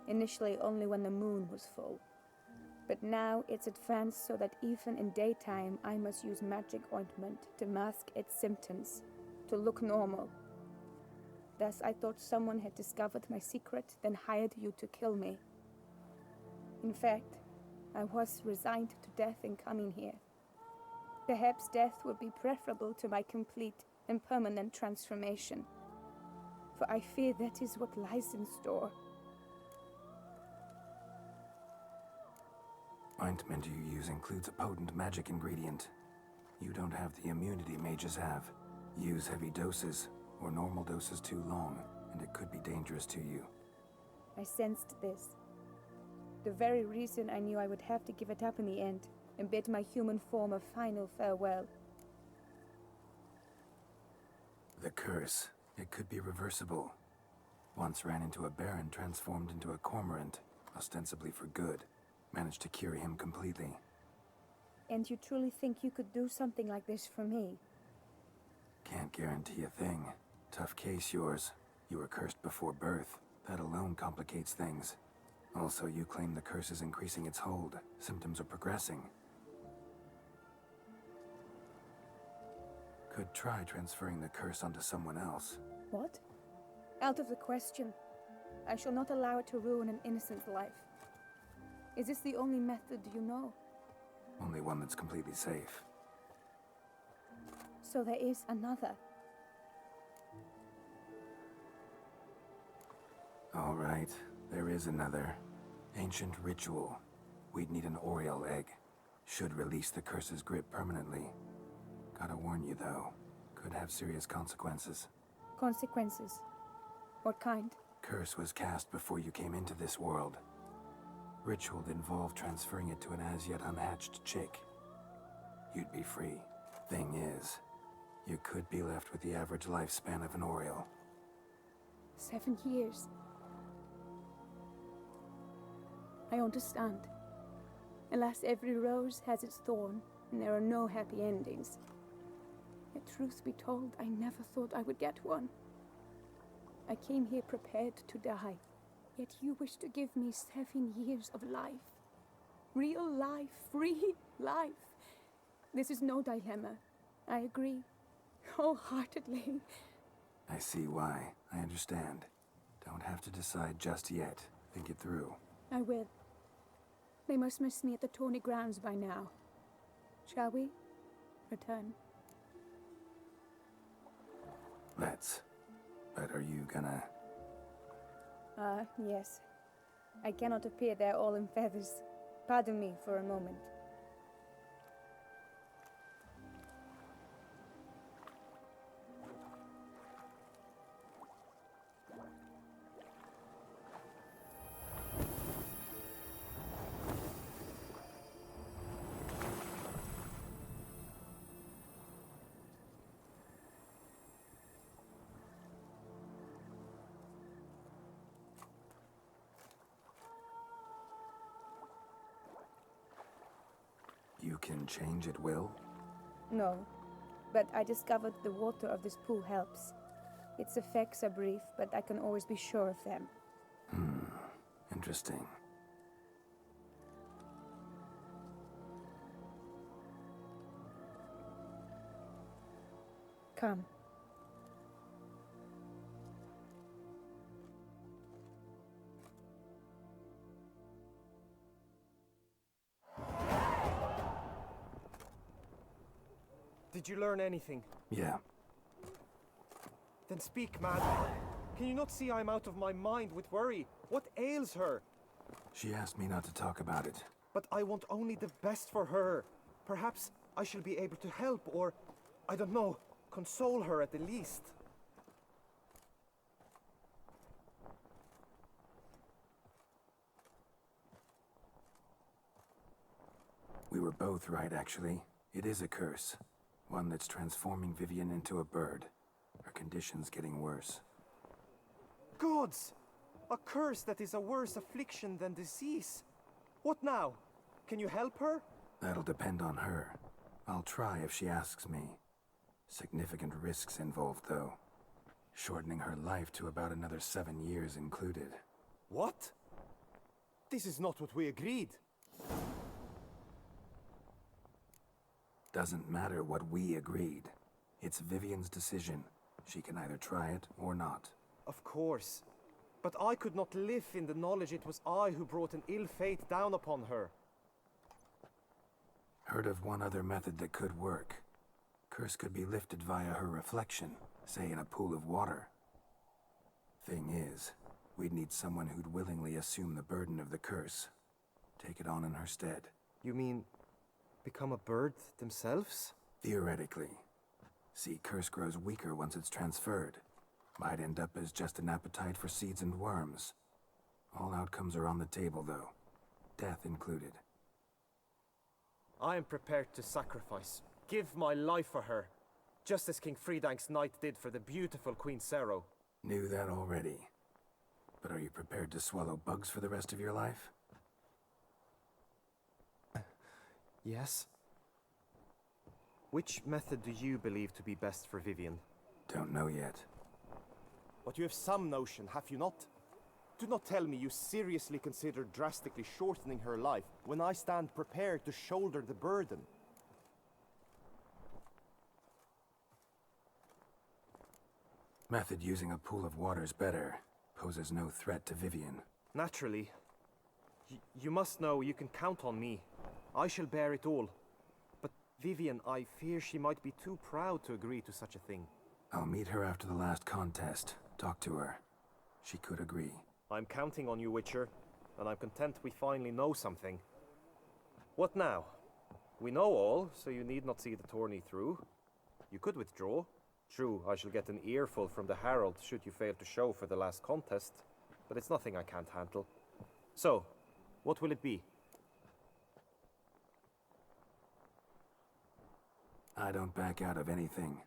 initially only when the moon was full. But now it's advanced so that even in daytime I must use magic ointment to mask its symptoms, to look normal. Thus I thought someone had discovered my secret, then hired you to kill me. In fact, I was resigned to death in coming here. Perhaps death would be preferable to my complete and permanent transformation, for I fear that is what lies in store. Ointment you use includes a potent magic ingredient. You don't have the immunity mages have. Use heavy doses, or normal doses too long, and it could be dangerous to you. I sensed this. The very reason I knew I would have to give it up in the end, and bid my human form a final farewell. The curse. It could be reversible. Once ran into a baron transformed into a cormorant, ostensibly for good. Managed to cure him completely. And you truly think you could do something like this for me? Can't guarantee a thing. Tough case, yours. You were cursed before birth. That alone complicates things. Also, you claim the curse is increasing its hold. Symptoms are progressing. Could try transferring the curse onto someone else. What? Out of the question. I shall not allow it to ruin an innocent's life. Is this the only method you know? Only one that's completely safe. So there is another. All right, there is another. Ancient ritual. We'd need an Oriole egg. Should release the curse's grip permanently. Gotta warn you, though. Could have serious consequences. Consequences? What kind? Curse was cast before you came into this world. Ritual involved transferring it to an as-yet unhatched chick. You'd be free. Thing is, you could be left with the average lifespan of an Oriole. 7 years. I understand. Alas, every rose has its thorn, and there are no happy endings. Yet truth be told, I never thought I would get one. I came here prepared to die, yet you wish to give me 7 years of life. Real life, free life. This is no dilemma. I agree, wholeheartedly. I see why. I understand. Don't have to decide just yet. Think it through. I will. They must miss me at the tourney grounds by now. Shall we return? Let's. But are you gonna... Yes. I cannot appear there all in feathers. Pardon me for a moment. You can change at will? No, but I discovered the water of this pool helps. Its effects are brief, but I can always be sure of them. Interesting. Come. Did you learn anything? Yeah. Then speak, man. Can you not see I'm out of my mind with worry? What ails her? She asked me not to talk about it. But I want only the best for her. Perhaps I shall be able to help or, I don't know, console her at the least. We were both right, actually. It is a curse. One that's transforming Vivian into a bird. Her condition's getting worse. Gods! A curse that is a worse affliction than disease. What now? Can you help her? That'll depend on her. I'll try if she asks me. Significant risks involved, though. Shortening her life to about another 7 years included. What? This is not what we agreed. Doesn't matter what we agreed. It's Vivian's decision. She can either try it or not. Of course. But I could not live in the knowledge it was I who brought an ill fate down upon her. Heard of one other method that could work. Curse could be lifted via her reflection, say in a pool of water. Thing is, we'd need someone who'd willingly assume the burden of the curse. Take it on in her stead. You mean become a bird themselves? Theoretically. See, curse grows weaker once it's transferred. Might end up as just an appetite for seeds and worms. All outcomes are on the table, though. Death included. I am prepared to sacrifice. Give my life for her. Just as King Fridank's knight did for the beautiful Queen Sero. Knew that already. But are you prepared to swallow bugs for the rest of your life? Yes. Which method do you believe to be best for Vivian? Don't know yet. But you have some notion, have you not? Do not tell me you seriously consider drastically shortening her life when I stand prepared to shoulder the burden. Method using a pool of water's better. Poses no threat to Vivian. Naturally. You must know you can count on me. I shall bear it all. But Vivian, I fear she might be too proud to agree to such a thing. I'll meet her after the last contest. Talk to her. She could agree. I'm counting on you, Witcher, and I'm content we finally know something. What now? We know all, so you need not see the tourney through. You could withdraw. True, I shall get an earful from the Herald should you fail to show for the last contest, but it's nothing I can't handle. So, what will it be? I don't back out of anything.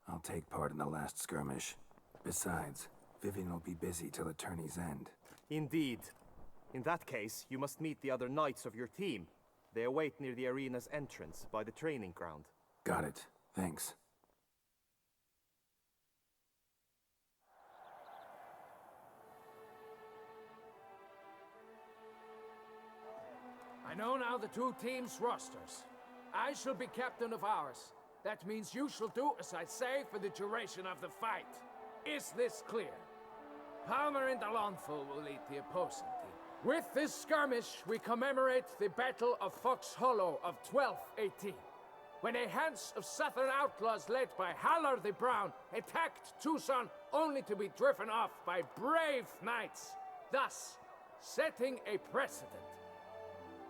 I'll take part in the last skirmish. Besides, Vivian will be busy till the tourney's end. Indeed. In that case, you must meet the other knights of your team. They await near the arena's entrance, by the training ground. Got it. Thanks. I know now the two teams' rosters. I shall be captain of ours. That means you shall do as I say for the duration of the fight. Is this clear? Palmer and Alonful will lead the opposing team. With this skirmish, we commemorate the Battle of Fox Hollow of 1218, when a hands of southern outlaws led by Halar the Brown attacked Tucson only to be driven off by brave knights, thus setting a precedent.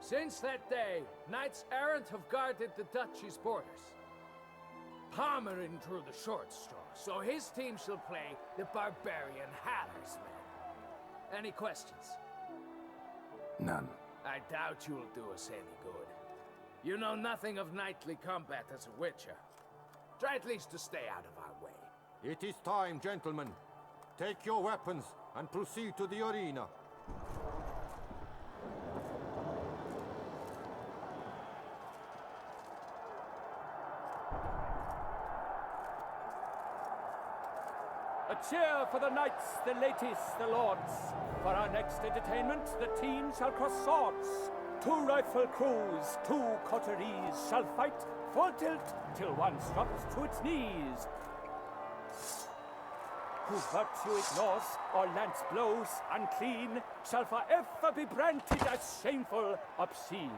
Since that day, knights errant have guarded the duchy's borders. Palmerin drew the short straw, so his team shall play the barbarian Haller's men. Any questions? None. I doubt you'll do us any good. You know nothing of knightly combat as a witcher. Try at least to stay out of our way. It is time, gentlemen. Take your weapons and proceed to the arena. A cheer for the knights, the ladies, the lords. For our next entertainment, the teams shall cross swords. 2 rifle crews, 2 coteries shall fight full tilt till one drops to its knees. Who virtue ignores or lance blows unclean shall forever be branded as shameful, obscene.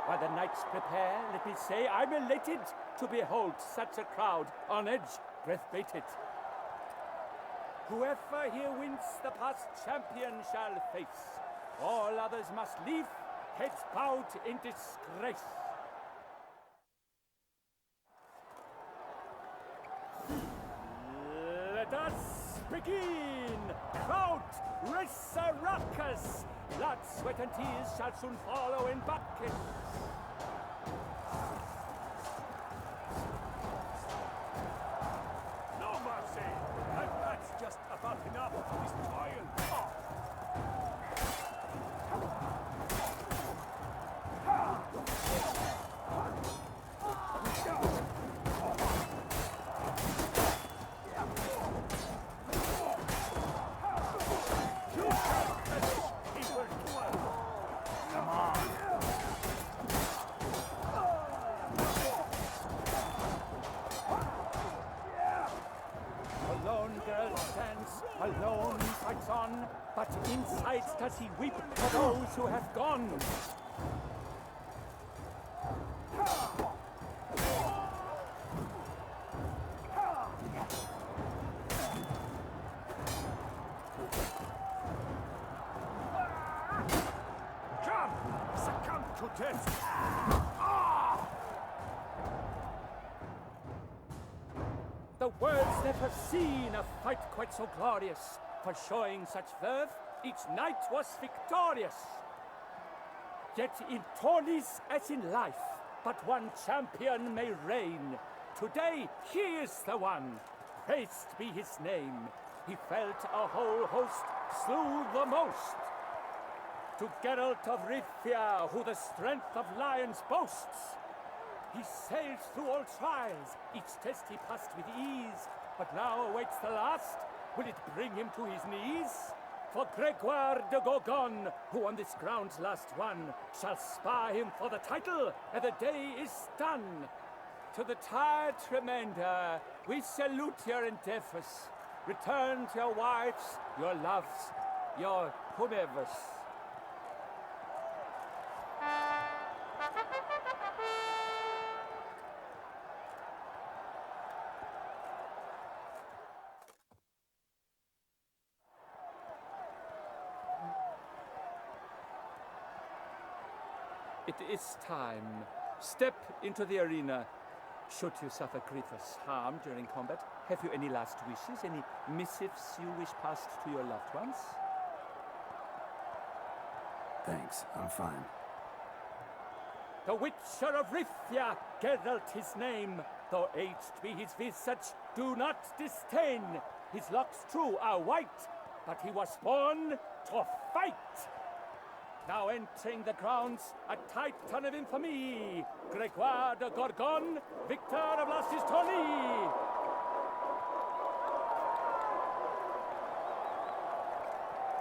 While the knights prepare, let me say I'm elated to behold such a crowd on edge, breath-baited. Whoever here wins the past champion shall face. All others must leave, heads bowed in disgrace. Let us begin! Crowd, race a ruckus! Blood, sweat, and tears shall soon follow in buckets. No mercy! And that's just about enough of this trial. but inside does he weep for those who have gone. Come! Succumb to death! The world's never seen a fight quite so glorious. For showing such verve, each knight was victorious. Yet in tourneys as in life, but one champion may reign. Today he is the one, praised be his name. He felt a whole host slew the most. To Geralt of Rivia, who the strength of lions boasts, he sailed through all trials, each test he passed with ease, but now awaits the last. Will it bring him to his knees? For Gregoire de Gorgon, who on this ground last won, shall spar him for the title, and the day is done. To the tired remainder, we salute your endeavors. Return to your wives, your loves, your whomevers. It is time. Step into the arena. Should you suffer grievous harm during combat, have you any last wishes, any missives you wish passed to your loved ones? Thanks, I'm fine. The Witcher of Rivia, Geralt his name. Though aged be his visage, do not disdain. His locks true are white, but he was born to fight. Now entering the grounds, a titan of infamy, Gregoire de Gorgon, victor of last his tourney.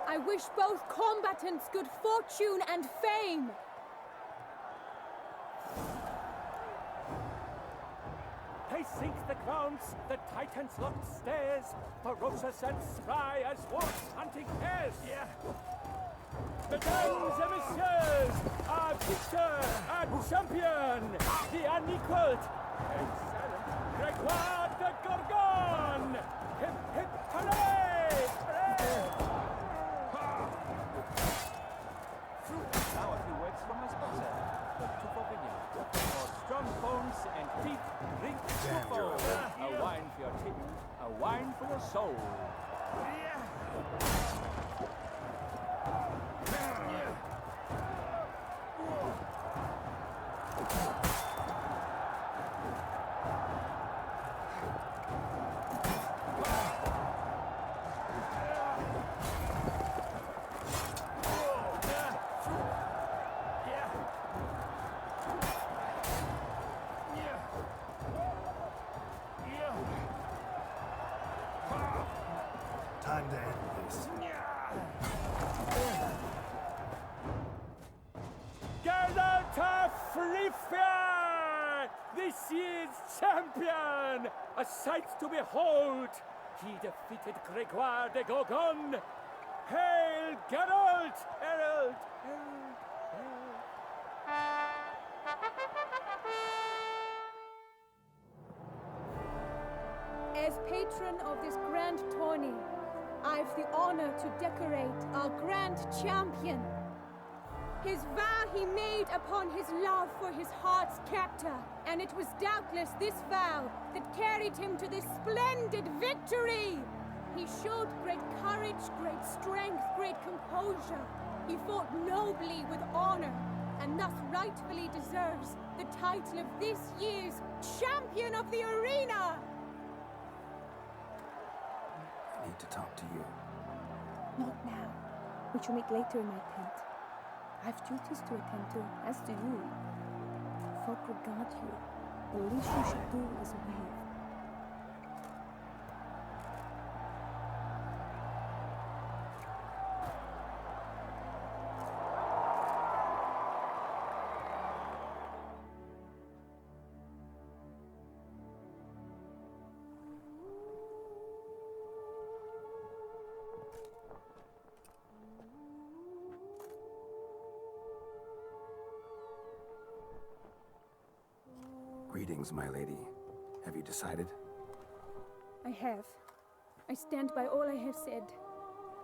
I wish both combatants good fortune and fame. They sink the grounds, the titans locked stairs, ferocious and spry as wolves hunting hares. Yeah. Mesdames et messieurs, our victor, our champion, the unequaled, excellent Gregoire de Gorgon! Hip, hip, hooray! Now a few words from my sponsor, Dr. Fauvillian. For strong bones and teeth, drink Tufo. A wine for your teeth, a wine for your soul. Time to end this. Geralt of Rivia, this year's champion, a sight to behold. He defeated Gregoire de Gorgon. Hail, Geralt! Herald! Herald! As patron of this grand tourney, I've the honor to decorate our grand champion. His vow he made upon his love for his heart's captor, and it was doubtless this vow that carried him to this splendid victory. He showed great courage, great strength, great composure. He fought nobly with honor, and thus rightfully deserves the title of this year's Champion of the Arena. I need to talk to you. Not now. We shall meet later in my tent. I've duties to attend to, as do you. Folk regard you. The least you should do is wave. Greetings, my lady. Have you decided? I have. I stand by all I have said.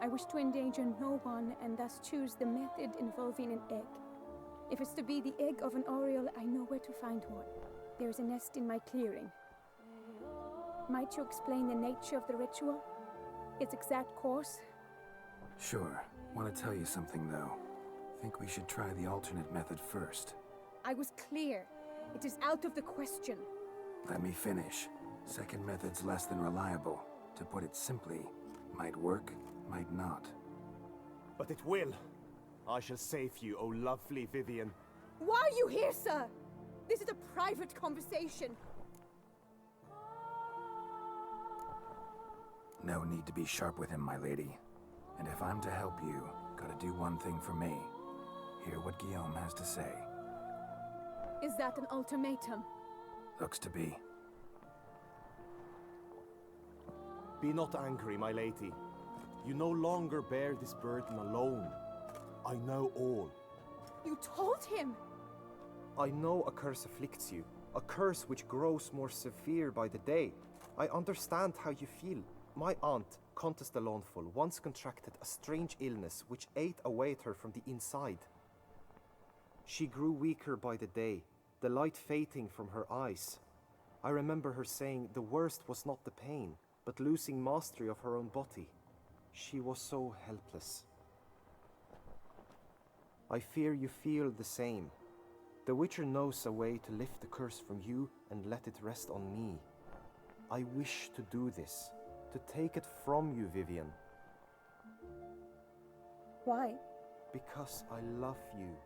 I wish to endanger no one and thus choose the method involving an egg. If it's to be the egg of an oriole, I know where to find one. There is a nest in my clearing. Might you explain the nature of the ritual? Its exact course? Sure. Want to tell you something, though. Think we should try the alternate method first. I was clear. It is out of the question. Let me finish. Second method's less than reliable. To put it simply, might work, might not. But it will. I shall save you, O lovely Vivian. Why are you here, sir? This is a private conversation. No need to be sharp with him, my lady. And if I'm to help you, gotta do one thing for me. Hear what Guillaume has to say. Is that an ultimatum? Looks to be. Be not angry, my lady. You no longer bear this burden alone. I know all. You told him! I know a curse afflicts you. A curse which grows more severe by the day. I understand how you feel. My aunt, Countess de Launful, once contracted a strange illness which ate away at her from the inside. She grew weaker by the day, the light fading from her eyes. I remember her saying the worst was not the pain, but losing mastery of her own body. She was so helpless. I fear you feel the same. The Witcher knows a way to lift the curse from you and let it rest on me. I wish to do this, to take it from you, Vivian. Why? Because I love you.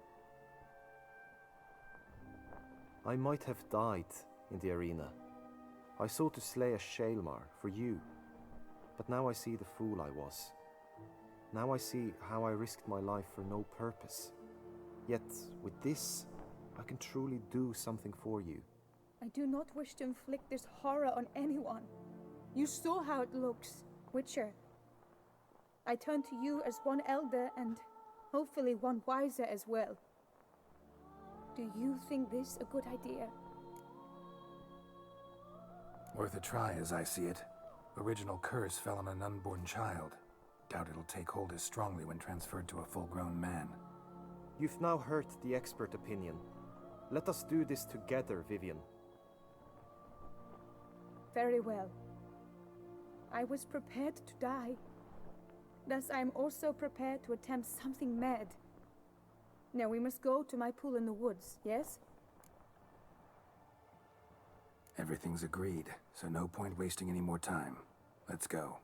I might have died in the arena. I sought to slay a Shaelmar for you, but now I see the fool I was. Now I see how I risked my life for no purpose. Yet, with this, I can truly do something for you. I do not wish to inflict this horror on anyone. You saw how it looks, Witcher. I turn to you as one elder and hopefully one wiser as well. Do you think this a good idea? Worth a try, as I see it. Original curse fell on an unborn child. Doubt it'll take hold as strongly when transferred to a full-grown man. You've now heard the expert opinion. Let us do this together, Vivian. Very well. I was prepared to die. Thus I am also prepared to attempt something mad. Now we must go to my pool in the woods, yes? Everything's agreed, so no point wasting any more time. Let's go.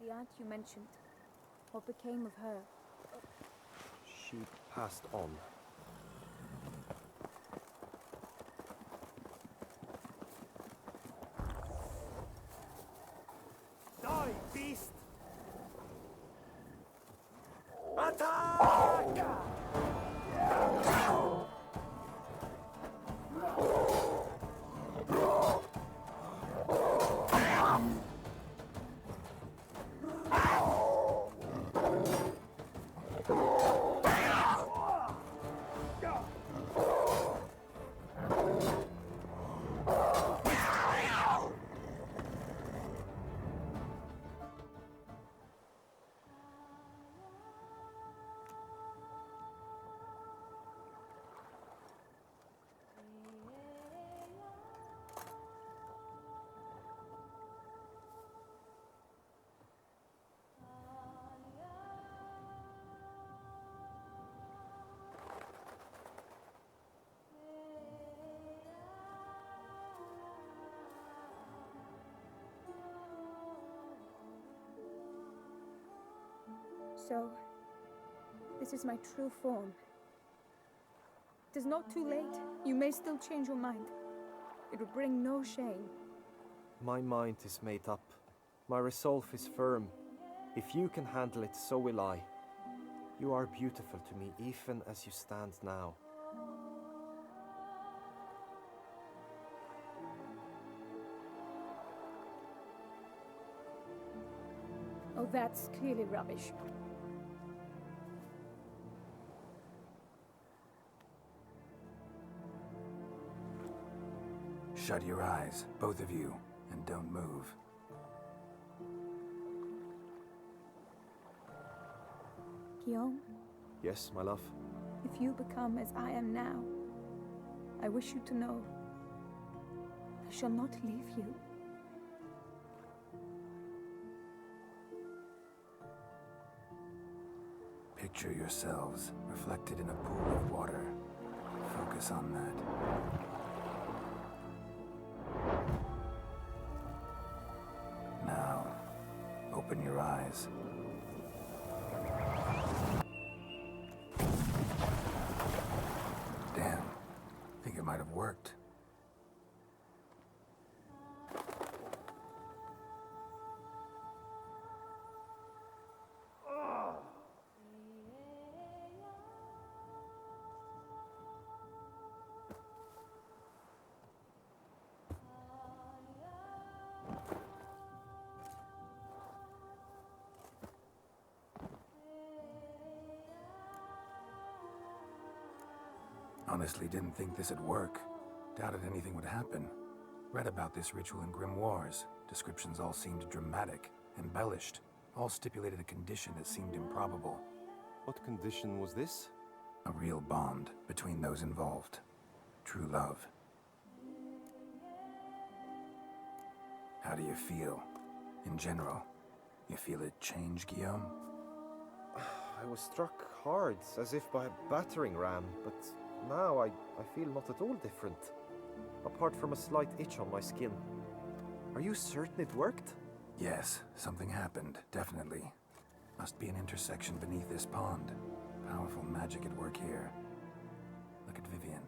The aunt you mentioned. What became of her? She passed on. Die, beast! Attack! So, This is my true form. It is not too late. You may still change your mind. It will bring no shame. My mind is made up. My resolve is firm. If you can handle it, so will I. You are beautiful to me, even as you stand now. Oh, that's clearly rubbish. Shut your eyes, both of you, and don't move. Guillaume, Yes, my love? if you become as I am now, I wish you to know I shall not leave you. Picture yourselves reflected in a pool of water. Focus on that. Now, open your eyes. Damn, think it might have worked. Honestly, didn't think this'd work. Doubted anything would happen. Read about this ritual in grimoires. Descriptions all seemed dramatic, embellished. All stipulated a condition that seemed improbable. What condition was this? A real bond between those involved. True love. How do you feel? In general, you feel it change, Guillaume? I was struck hard, as if by a battering ram, but now I feel not at all different. Apart from a slight itch on my skin. Are you certain it worked? Yes, something happened, definitely. Must be an intersection beneath this pond. Powerful magic at work here. Look at Vivian.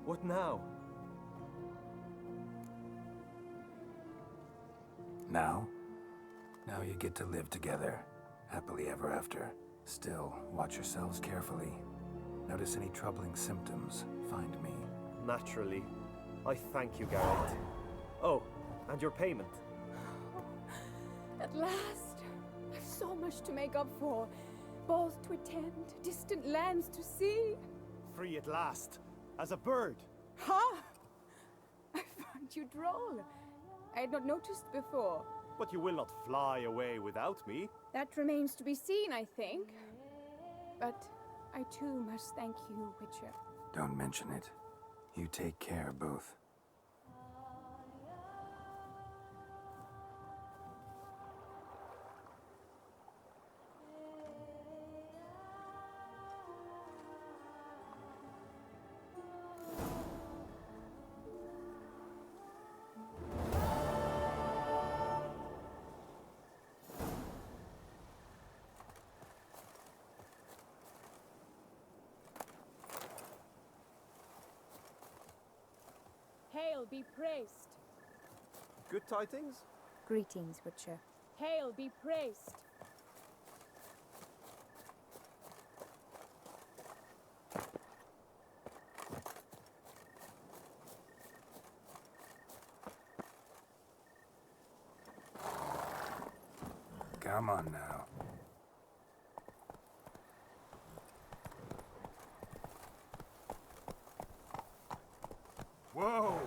What now? Now? Now you get to live together. Happily ever after. Still, watch yourselves carefully. Notice any troubling symptoms, find me. Naturally. I thank you, Garrett. Oh, and your payment. At last! I've so much to make up for. Balls to attend, distant lands to see. Free at last, as a bird. Ha! I found you droll. I had not noticed before. But you will not fly away without me. That remains to be seen, I think. But I too must thank you, Witcher. Don't mention it. You take care, both. Hail be praised. Good tidings? Greetings, Witcher. Hail be praised. Come on now. Whoa!